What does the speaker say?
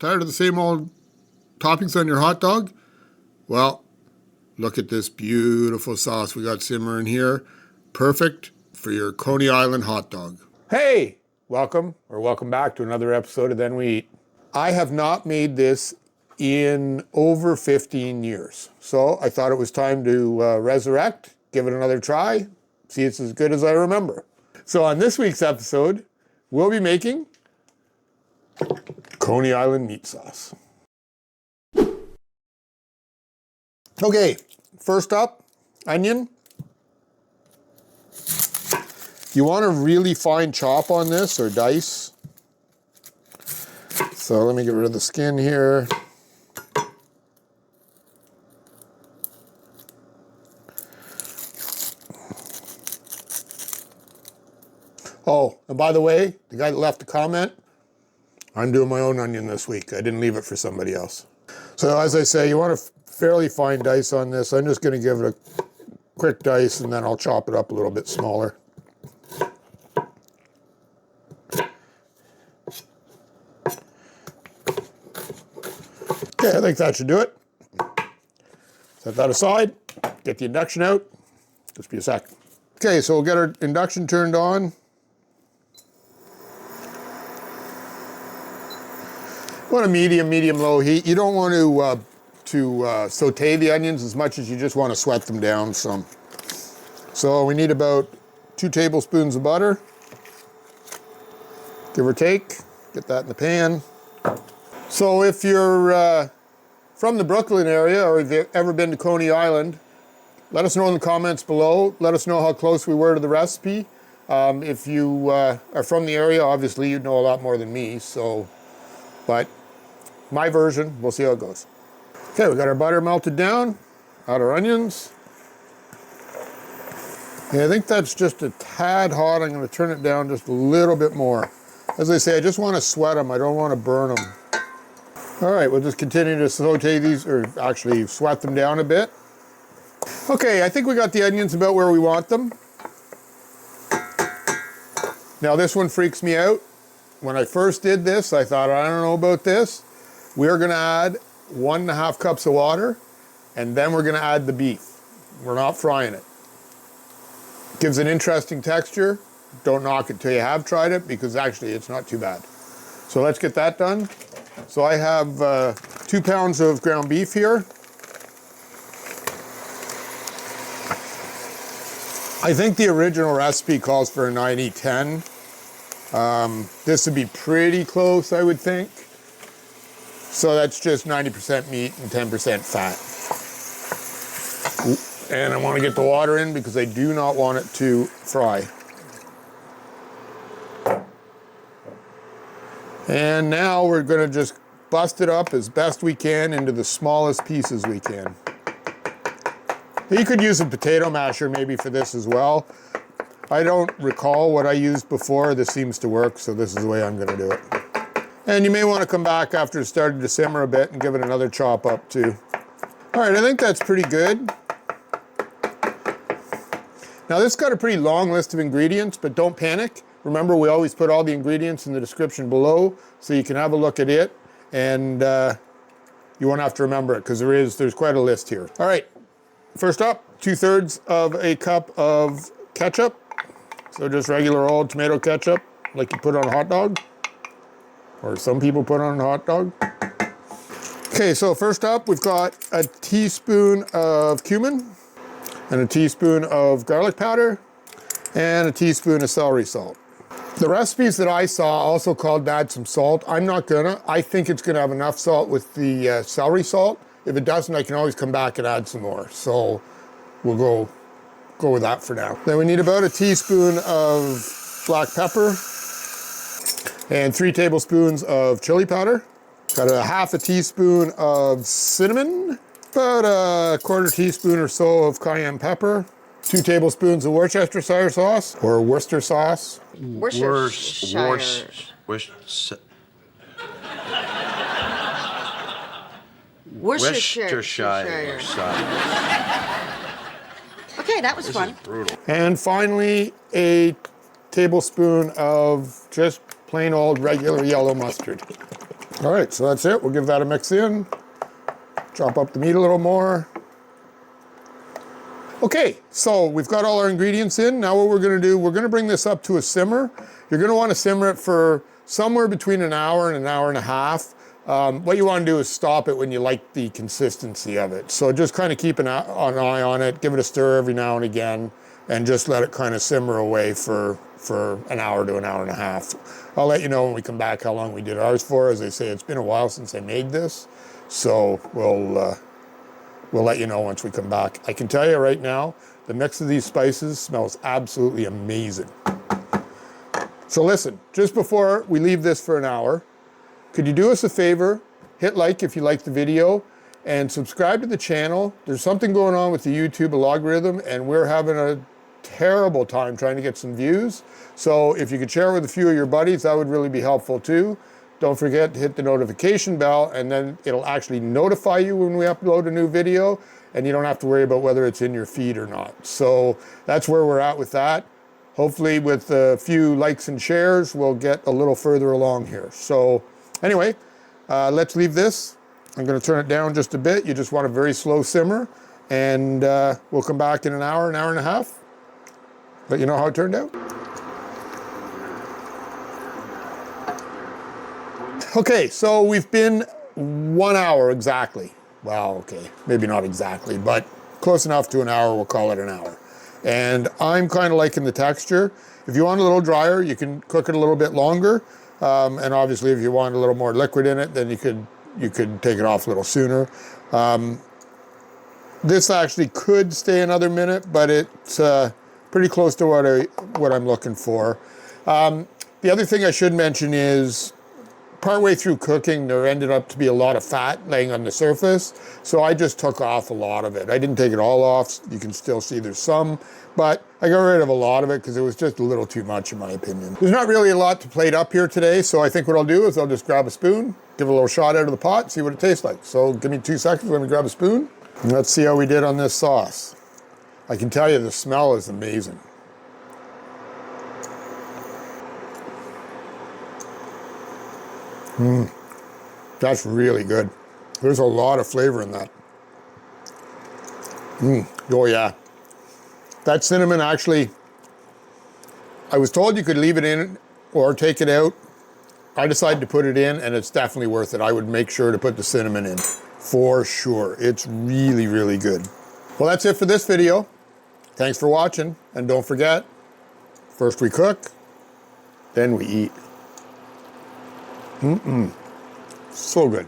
Tired of the same old toppings on your hot dog? Well, look at this beautiful sauce we got simmering here. Perfect for your Coney Island hot dog. Hey, welcome back to another episode of Then We Eat. I have not made this in over 15 years. So I thought it was time to resurrect, give it another try, see it's as good as I remember. So on this week's episode, we'll be making Coney Island meat sauce. Okay, first up, onion. You want a really fine chop on this, or dice. So let me get rid of the skin here. Oh, and by the way, the guy that left a comment, I'm doing my own onion this week. I didn't leave it for somebody else. So as I say, you want a fairly fine dice on this. I'm just going to give it a quick dice and then I'll chop it up a little bit smaller. Okay, I think that should do it. Set that aside, get the induction out. Just be a sec. Okay, so we'll get our induction turned on. Want a medium-low heat. You don't want to saute the onions as much as you just want to sweat them down some. So we need about 2 tablespoons of butter, give or take. Get that in the pan. So if you're from the Brooklyn area or if you've ever been to Coney Island, let us know in the comments below. Let us know how close we were to the recipe. If you are from the area, obviously you'd know a lot more than me. But my version, we'll see how it goes. Okay, we got our butter melted down, add our onions. Yeah, I think that's just a tad hot. I'm going to turn it down just a little bit more. As I say, I just want to sweat them. I don't want to burn them. All right, we'll just continue to saute these, or actually sweat them down a bit. Okay, I think we got the onions about where we want them. Now this one freaks me out. When I first did this, I thought, I don't know about this. We're gonna add 1.5 cups of water, and then we're gonna add the beef. We're not frying it. Gives an interesting texture. Don't knock it till you have tried it, because actually it's not too bad. So let's get that done. So I have 2 pounds of ground beef here. I think the original recipe calls for a 90-10. This would be pretty close, I would think. So that's just 90% meat and 10% fat. And I want to get the water in because I do not want it to fry. And now we're going to just bust it up as best we can into the smallest pieces we can. You could use a potato masher maybe for this as well. I don't recall what I used before. This seems to work, so this is the way I'm going to do it. And you may want to come back after it started to simmer a bit and give it another chop up too. All right, I think that's pretty good. Now this got a pretty long list of ingredients, but don't panic. Remember, we always put all the ingredients in the description below, so you can have a look at it, and you won't have to remember it, because there's quite a list here. All right, first up, 2/3 of a cup of ketchup. So just regular old tomato ketchup, like you put on a hot dog, or some people put on a hot dog. Okay, so first up, we've got a teaspoon of cumin, and a teaspoon of garlic powder, and a teaspoon of celery salt. The recipes that I saw also called to add some salt. I'm not gonna. I think it's gonna have enough salt with the celery salt. If it doesn't, I can always come back and add some more. So we'll go with that for now. Then we need about a teaspoon of black pepper and 3 tablespoons of chili powder. Got a 1/2 teaspoon of cinnamon, about a 1/4 teaspoon or so of cayenne pepper, 2 tablespoons of Worcestershire sauce, or Worcester sauce. Worcestershire. Worcestershire sauce. Okay, that was This fun. is brutal. And finally, a tablespoon of just plain old regular yellow mustard. All right, so that's it. We'll give that a mix in. Chop up the meat a little more. Okay, so we've got all our ingredients in. Now what we're gonna do, we're gonna bring this up to a simmer. You're gonna wanna simmer it for somewhere between an hour and an hour and a half. What you wanna do is stop it when you like the consistency of it. So just kind of keep an eye on it, give it a stir every now and again, and just let it kind of simmer away for an hour to an hour and a half. I'll let you know when we come back how long we did ours for. As I say, it's been a while since I made this, so we'll let you know once we come back. I can tell you right now, the mix of these spices smells absolutely amazing. So listen, just before we leave this for an hour, could you do us a favor? Hit like if you like the video and subscribe to the channel. There's something going on with the YouTube algorithm and we're having a terrible time trying to get some views. So if you could share it with a few of your buddies, that would really be helpful too. Don't forget to hit the notification bell and then it'll actually notify you when we upload a new video and you don't have to worry about whether it's in your feed or not. So that's where we're at with that. Hopefully with a few likes and shares, we'll get a little further along here. So anyway, let's leave this. I'm gonna turn it down just a bit. You just want a very slow simmer and we'll come back in an hour and a half. Let you know how it turned out. Okay, so we've been 1 hour exactly. Well, okay, maybe not exactly, but close enough to an hour, we'll call it an hour. And I'm kind of liking the texture. If you want a little drier, you can cook it a little bit longer. And obviously if you want a little more liquid in it, then you could take it off a little sooner. This actually could stay another minute, but it's pretty close to what I'm looking for. The other thing I should mention is partway through cooking, there ended up to be a lot of fat laying on the surface. So I just took off a lot of it. I didn't take it all off. You can still see there's some, but I got rid of a lot of it because it was just a little too much in my opinion. There's not really a lot to plate up here today. So I think what I'll do is I'll just grab a spoon, give it a little shot out of the pot, see what it tastes like. So give me 2 seconds, let me grab a spoon. And let's see how we did on this sauce. I can tell you the smell is amazing. That's really good. There's a lot of flavor in that. Oh yeah. That cinnamon actually, I was told you could leave it in or take it out. I decided to put it in and it's definitely worth it. I would make sure to put the cinnamon in for sure. It's really, really good. Well, that's it for this video. Thanks for watching. And don't forget, first we cook, then we eat. So good.